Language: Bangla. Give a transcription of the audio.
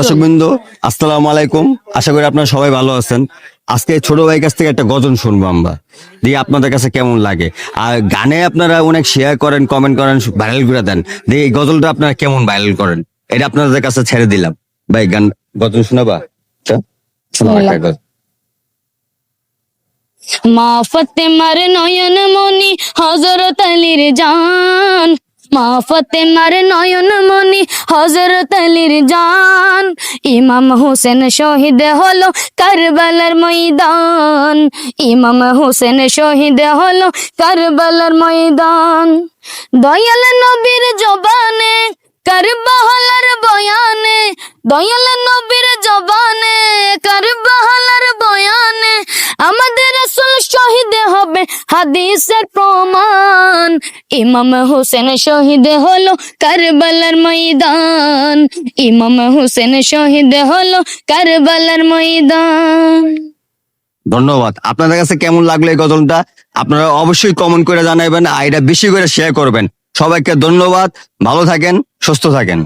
দর্শকবৃন্দ, আসসালামু আলাইকুম। আশা করি আপনারা সবাই ভালো আছেন। আজকে ছোট ভাই কাছ থেকে একটা গজল শুনবো আমরা, দিয়ে আপনাদের কাছে কেমন লাগে। আর গানে আপনারা অনেক শেয়ার করেন, কমেন্ট করেন, ভাইরাল করে দেন। দিয়ে এই গজলটা আপনারা কেমন ভাইরাল করেন, এটা আপনাদের কাছে ছেড়ে দিলাম। ভাই গান গজল শোনাবা? আচ্ছা, শোনাও একটা গজল। মা ফাতেমার নয়ন মনি হযরত আলীর জান, মা ফাতেমার নয়ন মনি হযরত আলীর জান। ইমাম হোসেন শহীদ হলো কারবালার ময়দান, ইমাম হোসেন শহীদ হলো কারবালার ময়দান। দয়াল নবীর জবানে কারবালার বয়ানে, দয়াল নবীর জবানে কারবালার বয়ানে আমাদের রাসূল শহীদ হবে হাদিসের প্রমাণ। ইমাম হোসেন শহীদ হলো কারবালার ময়দান, ইমাম হোসেন শহীদ হলো কারবালার ময়দান। ধন্যবাদ। আপনাদের কাছে কেমন লাগলো এই গজলটা আপনারা অবশ্যই কমেন্ট করে জানাবেন, আর এটা বেশি করে শেয়ার করবেন। সবাইকে ধন্যবাদ। ভালো থাকেন, সুস্থ থাকেন।